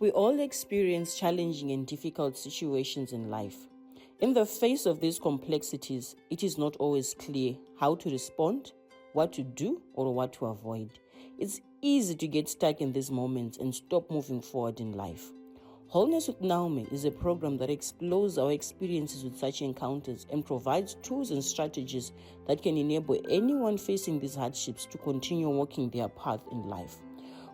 We all experience challenging and difficult situations in life. In the face of these complexities, it is not always clear how to respond, what to do, or what to avoid. It's easy to get stuck in these moments and stop moving forward in life. Wholeness with Naomi is a program that explores our experiences with such encounters and provides tools and strategies that can enable anyone facing these hardships to continue walking their path in life.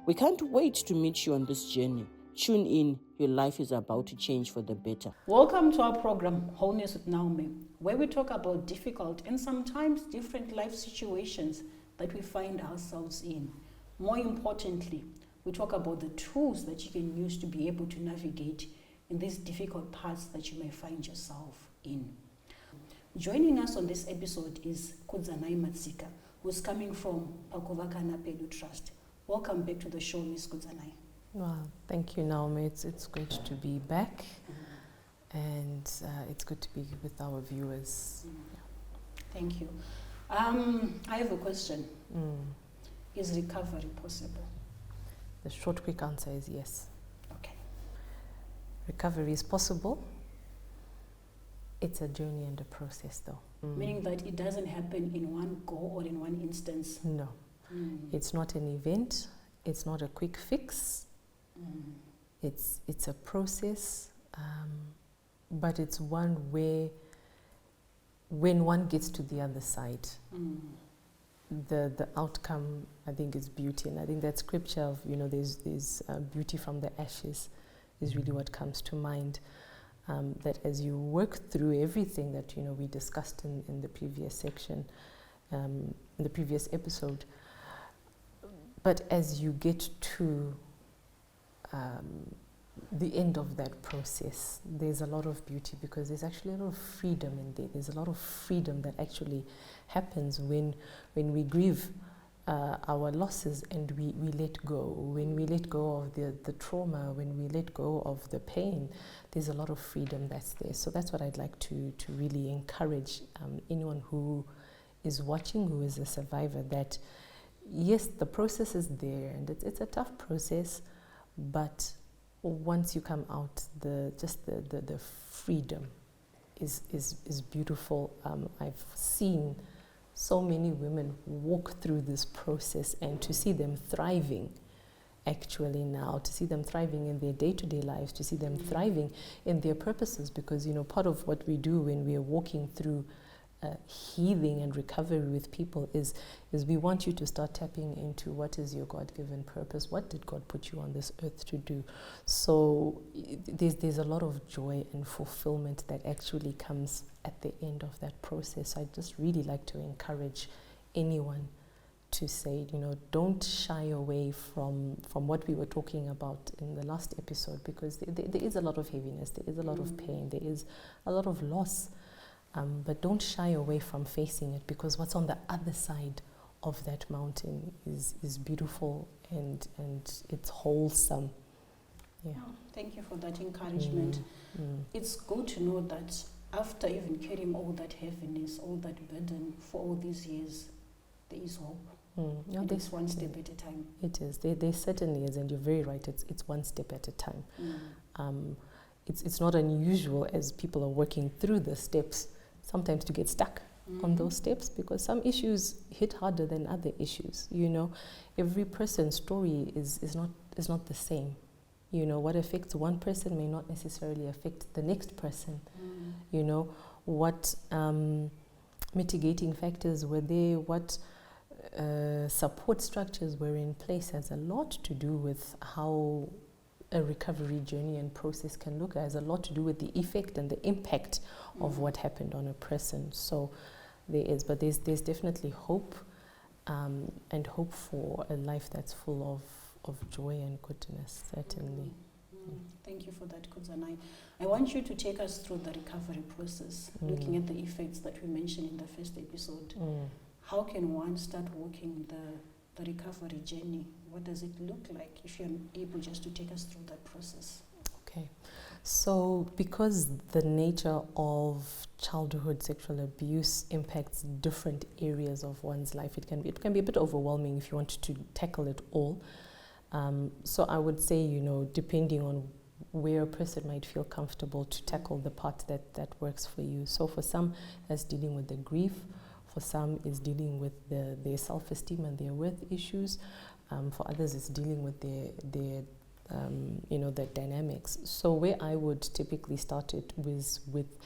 We can't wait to meet you on this journey. Tune in, your life is about to change for the better. Welcome to our program, Wholeness with Naomi, where we talk about difficult and sometimes different life situations that we find ourselves in. More importantly, we talk about the tools that you can use to be able to navigate in these difficult paths that you may find yourself in. Joining us on this episode is Kudzanai Matsika, who's coming from Pakovakana Pelu Trust. Welcome back to the show, Ms. Kudzanai. Well, thank you, Naomi. It's good to be back, and it's good to be with our viewers. Thank you. I have a question. Is recovery possible? The short, quick answer is yes. Okay. Recovery is possible. It's a journey and a process, though. Meaning that it doesn't happen in one go or in one instance? No. It's not an event. It's not a quick fix. It's a process, but it's one where when one gets to the other side, the outcome, I think, is beauty. And I think that scripture of, there's beauty from the ashes is really what comes to mind. That as you work through everything that, we discussed in the previous section, in the previous episode, but as you get to the end of that process, there's a lot of beauty, because there's actually a lot of freedom in there. There's a lot of freedom that actually happens when we grieve our losses and we let go. When we let go of the trauma, when we let go of the pain, there's a lot of freedom that's there. So that's what I'd like to really encourage anyone who is watching, who is a survivor, that yes, the process is there, and it's a tough process, but once you come out, the freedom is beautiful. I've seen so many women walk through this process, and to see them thriving actually now, to see them thriving in their day-to-day lives, to see them thriving in their purposes, because part of what we do when we are walking through healing and recovery with people is we want you to start tapping into what is your God-given purpose. What did God put you on this earth to do? So there's a lot of joy and fulfillment that actually comes at the end of that process. I just really like to encourage anyone to say, don't shy away from what we were talking about in the last episode, because there is a lot of heaviness, there is a lot of pain, there is a lot of loss. But don't shy away from facing it, because what's on the other side of that mountain is beautiful and it's wholesome. Yeah. Oh, thank you for that encouragement. It's good to know that after even carrying all that heaviness, all that burden for all these years, there is hope. And it's one step at a time. It is. There certainly is, and you're very right. It's one step at a time. It's not unusual, as people are working through the steps, sometimes to get stuck on those steps, because some issues hit harder than other issues. Every person's story is not the same. What affects one person may not necessarily affect the next person. What mitigating factors were there, what support structures were in place, has a lot to do with how a recovery journey and process can look. It has a lot to do with the effect and the impact of what happened on a person. So there's definitely hope, and hope for a life that's full of joy and goodness, certainly. Thank you for that, Kudzanai. I want you to take us through the recovery process, looking at the effects that we mentioned in the first episode. How can one start walking the recovery journey? What does it look like, if you're able just to take us through that process? Okay. So because the nature of childhood sexual abuse impacts different areas of one's life, it can be a bit overwhelming if you want to tackle it all. So I would say, depending on where a person might feel comfortable to tackle the part that works for you. So for some, that's dealing with the grief. For some, is dealing with their self-esteem and their worth issues. For others, it's dealing with their the dynamics. So where I would typically start it was with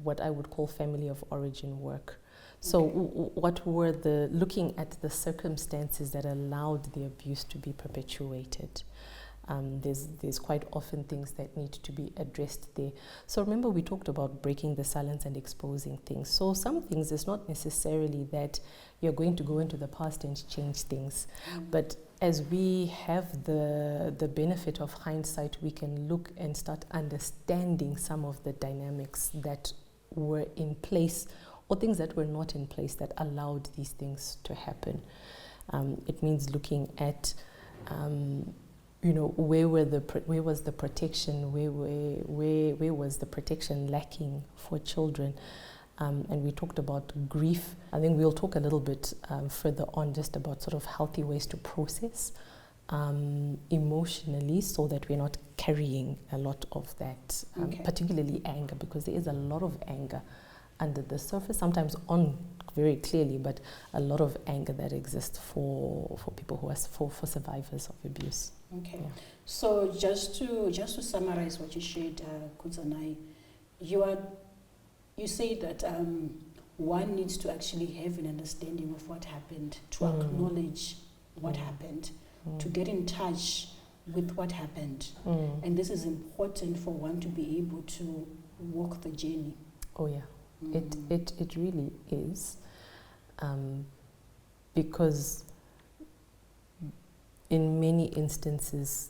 what I would call family of origin work. So what were looking at the circumstances that allowed the abuse to be perpetuated. There's quite often things that need to be addressed there. So remember, we talked about breaking the silence and exposing things. So some things, it's not necessarily that you're going to go into the past and change things. But as we have the benefit of hindsight, we can look and start understanding some of the dynamics that were in place or things that were not in place that allowed these things to happen. It means looking at where was the protection, where was the protection lacking for children, and we talked about grief. I think we'll talk a little bit further on just about sort of healthy ways to process emotionally, so that we're not carrying a lot of that, particularly anger, because there is a lot of anger under the surface, sometimes on very clearly, but a lot of anger that exists for people who are for survivors of abuse. Okay, so just to summarize what you shared, Kudzanai, you say that one needs to actually have an understanding of what happened, to acknowledge what happened, to get in touch with what happened, and this is important for one to be able to walk the journey. Oh yeah, it really is, because in many instances,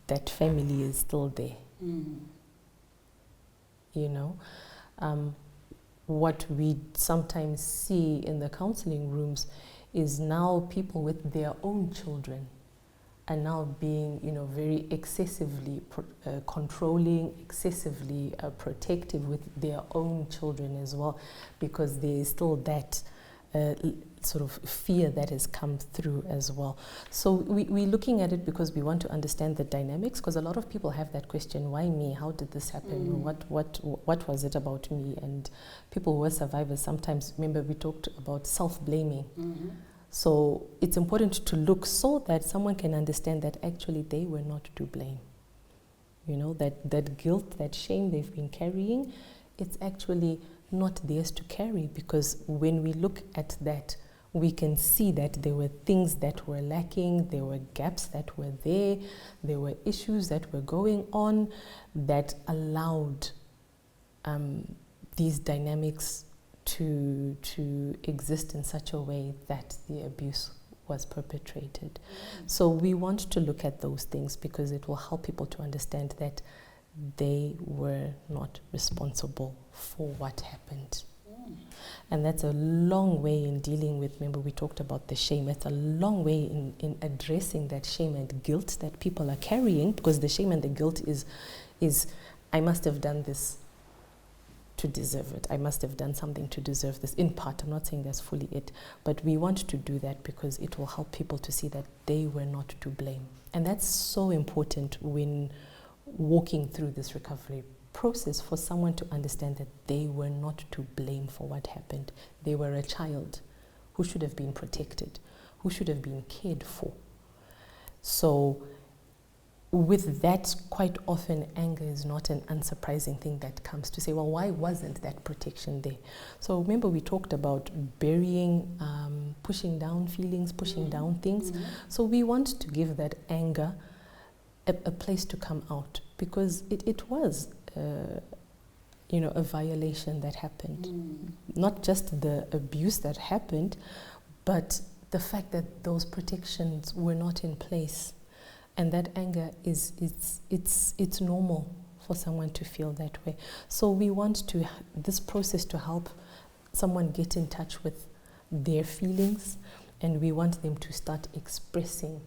that family is still there. What we sometimes see in the counseling rooms is now people with their own children are now being, very excessively controlling, excessively protective with their own children as well, because there is still that sort of fear that has come through as well. So we're looking at it because we want to understand the dynamics, because a lot of people have that question, why me? How did this happen? What was it about me? And people who are survivors sometimes, remember we talked about self-blaming. So it's important to look so that someone can understand that actually they were not to blame. That guilt, that shame they've been carrying, it's actually not theirs to carry, because when we look at that, we can see that there were things that were lacking, there were gaps that were there were issues that were going on that allowed these dynamics to exist in such a way that the abuse was perpetrated. So we want to look at those things because it will help people to understand that they were not responsible for what happened. And that's a long way in dealing with, remember we talked about the shame, that's a long way in addressing that shame and guilt that people are carrying, because the shame and the guilt is I must have done this to deserve it. I must have done something to deserve this. In part, I'm not saying that's fully it, but we want to do that because it will help people to see that they were not to blame. And that's so important when walking through this recovery process, for someone to understand that they were not to blame for what happened. They were a child who should have been protected, who should have been cared for. So with that, quite often anger is not an unsurprising thing that comes to say, well, why wasn't that protection there? So remember we talked about burying, pushing down feelings, pushing down things. So we want to give that anger a place to come out, because it was a violation that happened. Not just the abuse that happened, but the fact that those protections were not in place. And that anger it's normal for someone to feel that way. So we want this process to help someone get in touch with their feelings, and we want them to start expressing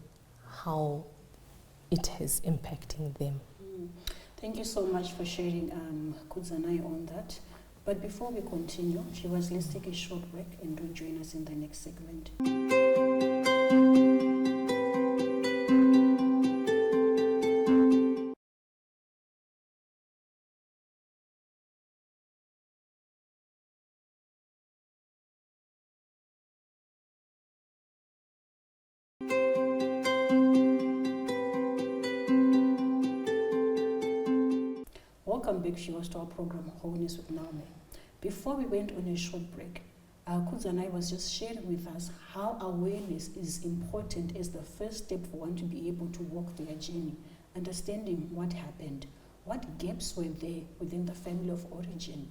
how it is impacting them. Thank you so much for sharing, Kudzanai, on that. But before we continue, viewers, let's take a short break and do join us in the next segment. welcome back, viewers, to our program, Wholeness with Naomi. Before we went on a short break, Kudza and I was just sharing with us how awareness is important as the first step for one to be able to walk their journey, understanding what happened, what gaps were there within the family of origin,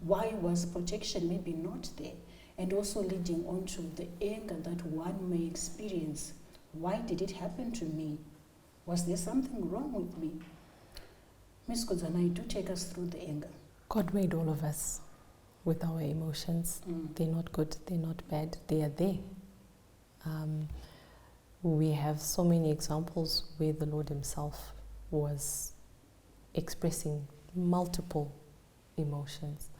why was protection maybe not there, and also leading on to the anger that one may experience. Why did it happen to me? Was there something wrong with me? Ms. Kudzanai, do take us through the anger. God made all of us with our emotions. They're not good, they're not bad, they are there. We have so many examples where the Lord himself was expressing multiple emotions.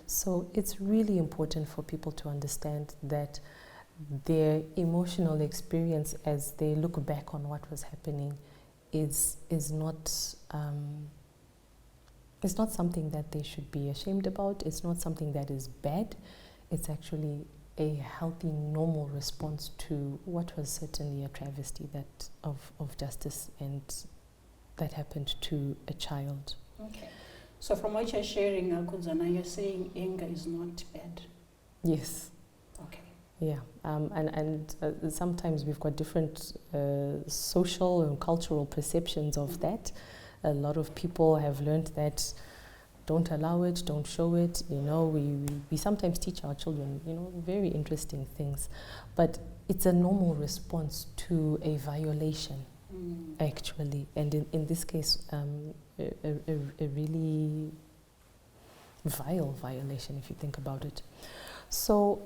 So it's really important for people to understand that their emotional experience as they look back on what was happening is not it's not something that they should be ashamed about. It's not something that is bad. It's actually a healthy, normal response to what was certainly a travesty that of justice and that happened to a child. Okay. So from what you're sharing, Kudzana, you're saying anger is not bad. Yes. Okay. Yeah, and sometimes we've got different social and cultural perceptions of that. A lot of people have learned that don't allow it, don't show it. You know, we sometimes teach our children, you know, very interesting things. But it's a normal response to a violation, actually. And in this case, a really vile violation, if you think about it. So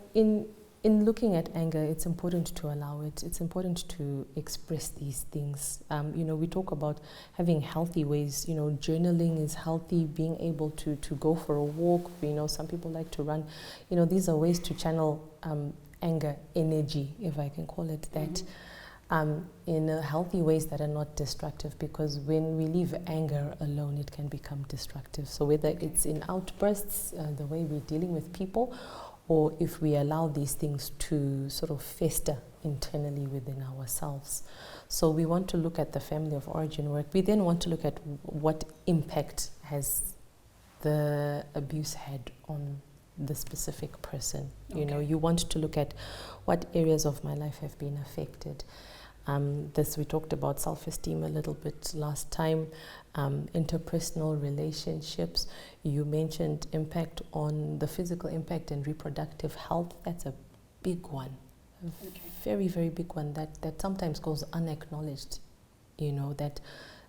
in looking at anger, it's important to allow it. It's important to express these things. You know, we talk about having healthy ways. You know, journaling is healthy, being able to go for a walk. You know, some people like to run. You know, these are ways to channel anger, energy, if I can call it that, in healthy ways that are not destructive, because when we leave anger alone, it can become destructive. So whether it's in outbursts, the way we're dealing with people, or if we allow these things to sort of fester internally within ourselves. So we want to look at the family of origin work. We then want to look at what impact has the abuse had on the specific person. You know, you want to look at what areas of my life have been affected. This, we talked about self-esteem a little bit last time, interpersonal relationships. You mentioned impact on the physical impact and reproductive health. That's a big one, a very, very big one that sometimes goes unacknowledged. You know, that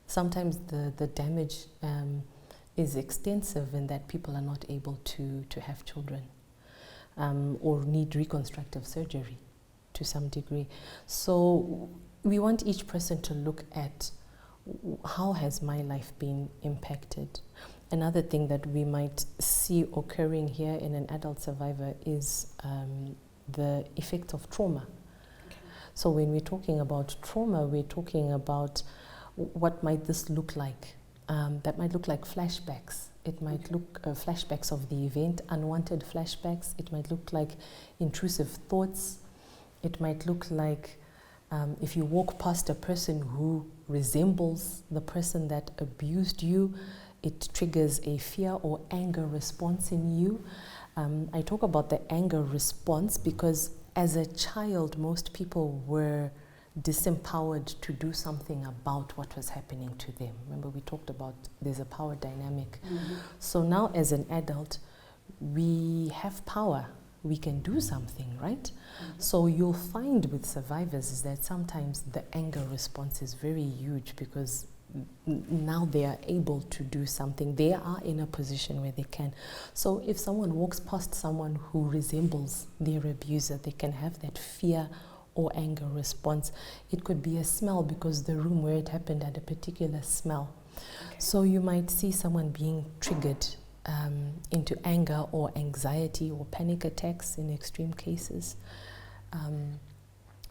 sometimes the damage is extensive and that people are not able to have children or need reconstructive surgery to some degree. So we want each person to look at how has my life been impacted. Another thing that we might see occurring here in an adult survivor is the effect of trauma. So when we're talking about trauma, we're talking about what might this look like. That might look like flashbacks. It might look flashbacks of the event, unwanted flashbacks. It might look like intrusive thoughts. It might look like if you walk past a person who resembles the person that abused you, it triggers a fear or anger response in you. I talk about the anger response because as a child, most people were disempowered to do something about what was happening to them. Remember, we talked about there's a power dynamic. So now as an adult, we have power. We can do something, right? So you'll find with survivors is that sometimes the anger response is very huge because now they are able to do something. They are in a position where they can. So if someone walks past someone who resembles their abuser, they can have that fear or anger response. It could be a smell because the room where it happened had a particular smell. So you might see someone being triggered into anger or anxiety or panic attacks in extreme cases.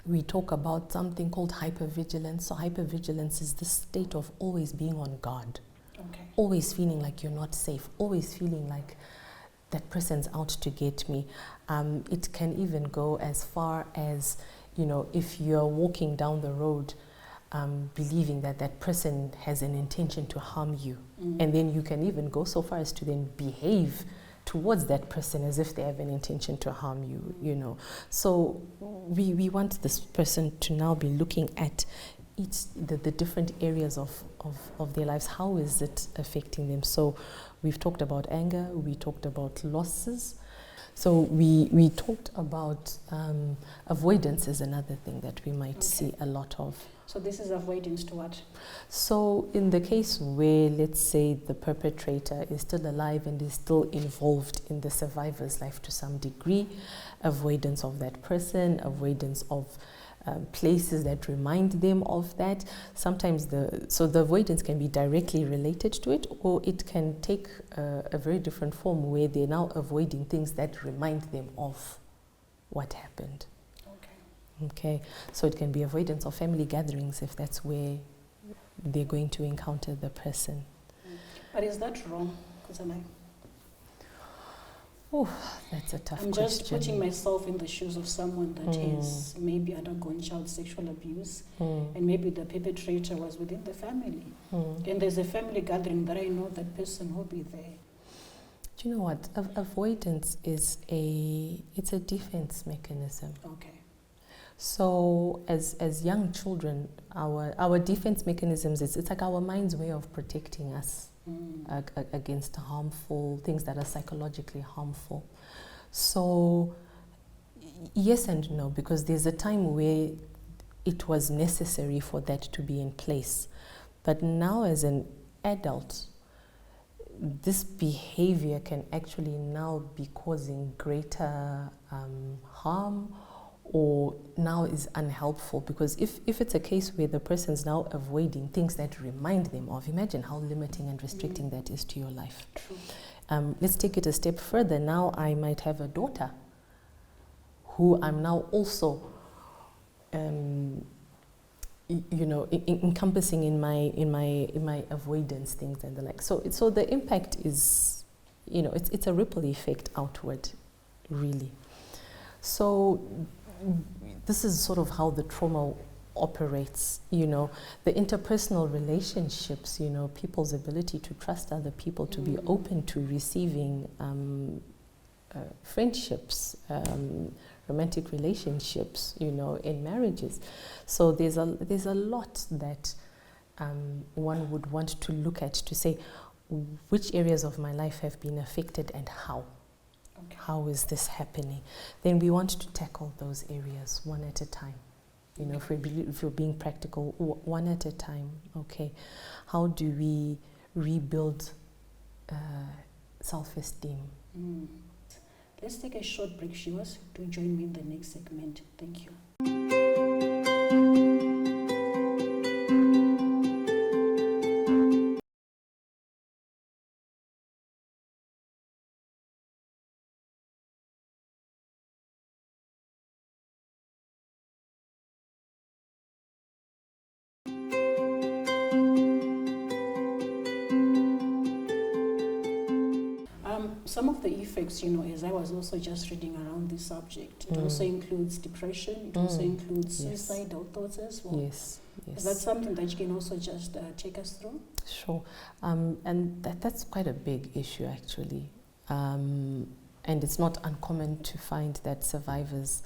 We talk about something called hypervigilance. So hypervigilance is the state of always being on guard, always feeling like you're not safe, always feeling like that person's out to get me. It can even go as far as, you know, if you're walking down the road believing that that person has an intention to harm you. And then you can even go so far as to then behave towards that person as if they have an intention to harm you, you know. So we want this person to now be looking at the different areas of their lives. How is it affecting them? So we've talked about anger, we talked about losses. So we talked about avoidance is another thing that we might see a lot of. So this is avoidance to what? So in the case where, let's say, the perpetrator is still alive and is still involved in the survivor's life to some degree, avoidance of that person, avoidance of places that remind them of that. Sometimes the avoidance can be directly related to it, or it can take a very different form where they're now avoiding things that remind them of what happened. Okay, so it can be avoidance of family gatherings if that's where they're going to encounter the person. But is that wrong? Oh, that's a tough question. I'm just putting myself in the shoes of someone that has maybe undergone child sexual abuse, and maybe the perpetrator was within the family. And there's a family gathering that I know that person will be there. Do you know what? Avoidance is it's a defense mechanism. Okay. So as young children, our defense mechanisms, it's like our mind's way of protecting us against harmful things that are psychologically harmful. So yes and no, because there's a time where it was necessary for that to be in place. But now as an adult, this behavior can actually now be causing greater harm, or now is unhelpful, because if it's a case where the person's now avoiding things that remind them of, imagine how limiting and restricting that is to your life. True. Let's take it a step further. Now I might have a daughter who I'm now also encompassing in my avoidance things and the like. So the impact is, it's a ripple effect outward, really. So this is sort of how the trauma operates, the interpersonal relationships, people's ability to trust other people, to be open to receiving friendships, romantic relationships, in marriages. So there's a lot that one would want to look at to say, which areas of my life have been affected and how? Okay. How is this happening? Then we want to tackle those areas one at a time. If we're being practical, one at a time. Okay, how do we rebuild self-esteem? Let's take a short break, Shiwas. Do join me in the next segment. Thank you. Some of the effects, as I was also just reading around this subject, it also includes depression, it also includes suicidal thoughts as well. Yes. Is that something that you can also just take us through? Sure. And that's quite a big issue, actually. And it's not uncommon to find that survivors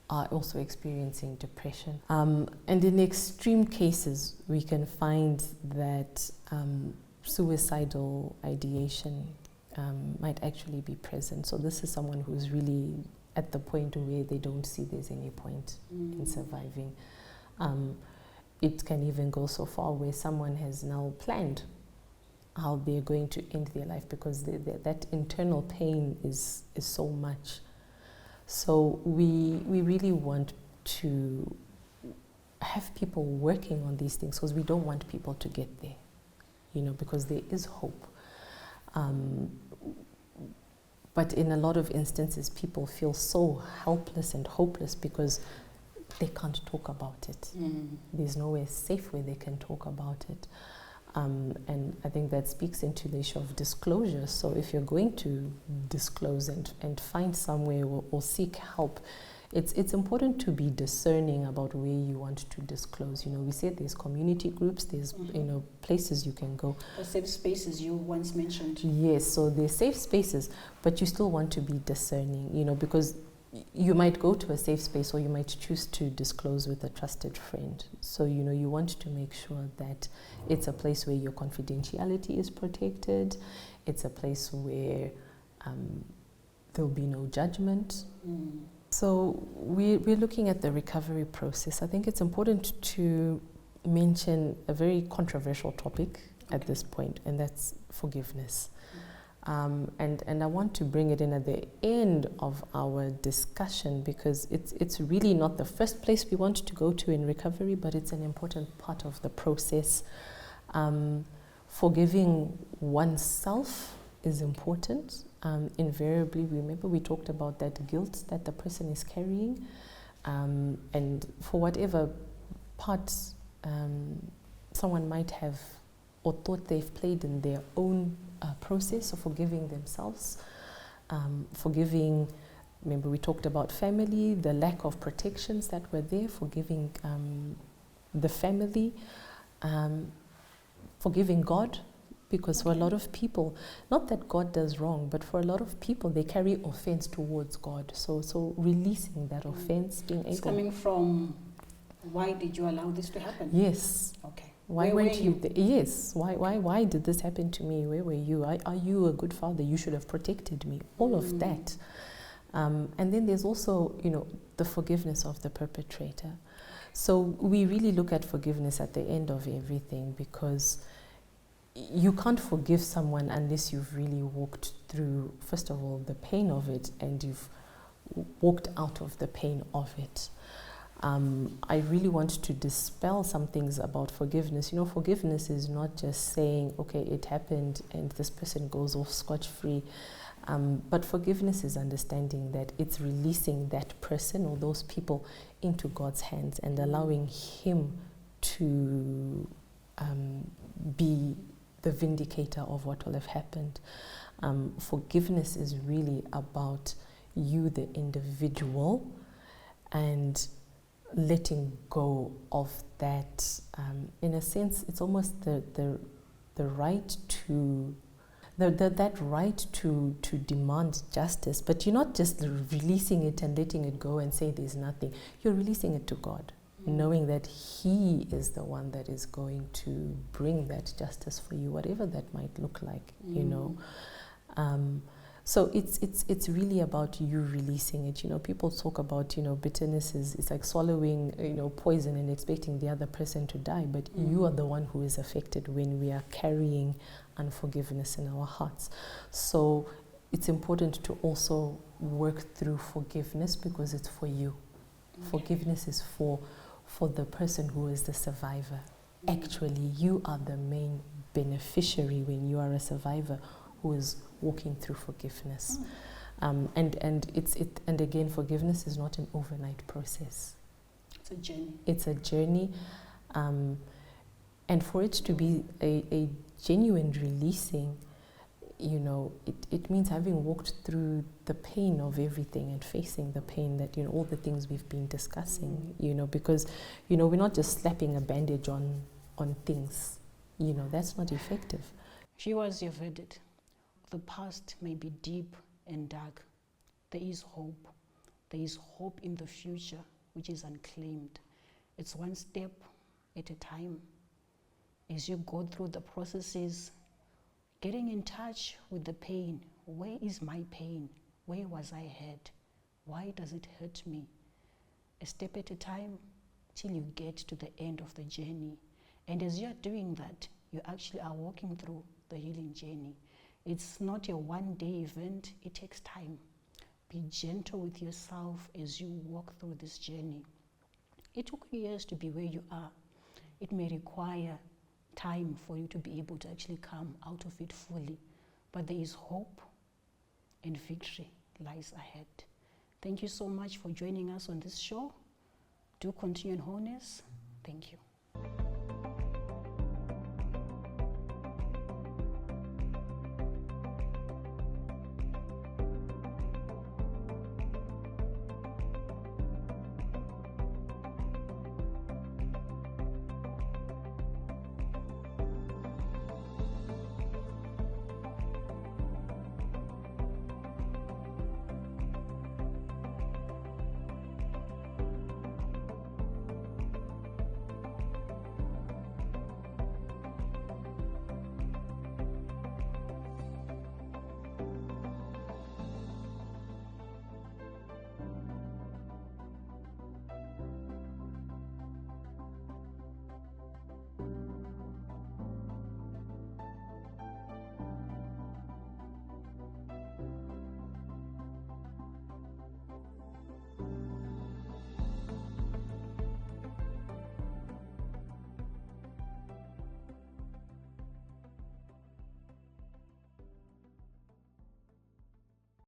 are also experiencing depression. And in extreme cases, we can find that suicidal ideation might actually be present. So this is someone who's really at the point where they don't see there's any point in surviving. It can even go so far where someone has now planned how they're going to end their life because that internal pain is so much. So we really want to have people working on these things because we don't want people to get there, because there is hope. But in a lot of instances, people feel so helpless and hopeless because they can't talk about it. There's nowhere safe where they can talk about it. And I think that speaks into the issue of disclosure. So if you're going to disclose and find somewhere or seek help, it's important to be discerning about where you want to disclose. You know, we said there's community groups, there's places you can go. The safe spaces you once mentioned. Yes, so there's safe spaces, but you still want to be discerning, you know, because you might go to a safe space or you might choose to disclose with a trusted friend. So, you know, you want to make sure that it's a place where your confidentiality is protected. It's a place where there'll be no judgment. So we're looking at the recovery process. I think it's important to mention a very controversial topic at this point, and that's forgiveness. And I want to bring it in at the end of our discussion because it's really not the first place we want to go to in recovery, but it's an important part of the process. Forgiving oneself is important. Invariably, remember we talked about that guilt that the person is carrying, and for whatever part someone might have or thought they've played in their own process of forgiving themselves, forgiving, remember we talked about family, the lack of protections that were there, forgiving the family, forgiving God, because for a lot of people, not that God does wrong, but for a lot of people, they carry offense towards God. So releasing that offense, being able... It's coming from, why did you allow this to happen? Yes. Okay. Why weren't you? Yes. Why did this happen to me? Where were you? Are you a good father? You should have protected me. All of that. And then there's also, you know, the forgiveness of the perpetrator. So we really look at forgiveness at the end of everything, because you can't forgive someone unless you've really walked through, first of all, the pain of it, and you've walked out of the pain of it. I really want to dispel some things about forgiveness. You know, forgiveness is not just saying, okay, it happened and this person goes off scotch-free. But forgiveness is understanding that it's releasing that person or those people into God's hands and allowing Him to be the vindicator of what will have happened. Forgiveness is really about you, the individual, and letting go of that. In a sense, it's almost the right to that right to demand justice, but you're not just releasing it and letting it go and say there's nothing. You're releasing it to God, knowing that He is the one that is going to bring that justice for you, whatever that might look like, you know. So it's really about you releasing it. You know, people talk about, you know, bitterness is like swallowing, you know, poison and expecting the other person to die, but you are the one who is affected when we are carrying unforgiveness in our hearts. So it's important to also work through forgiveness because it's for you. Forgiveness is for the person who is the survivor. Actually, you are the main beneficiary when you are a survivor who is walking through forgiveness. And again, forgiveness is not an overnight process. It's a journey. It's a journey. And for it to be a genuine releasing, you know, it means having walked through the pain of everything and facing the pain that, you know, all the things we've been discussing, you know, because, you know, we're not just slapping a bandage on things, you know, that's not effective. Viewers, you've heard it. The past may be deep and dark. There is hope. There is hope in the future, which is unclaimed. It's one step at a time. As you go through the processes, getting in touch with the pain. Where is my pain? Where was I hurt? Why does it hurt me? A step at a time till you get to the end of the journey. And as you're doing that, you actually are walking through the healing journey. It's not a one-day event. It takes time. Be gentle with yourself as you walk through this journey. It took you years to be where you are. It may require time for you to be able to actually come out of it fully. But there is hope and victory lies ahead. Thank you so much for joining us on this show. Do continue in wholeness. Thank you.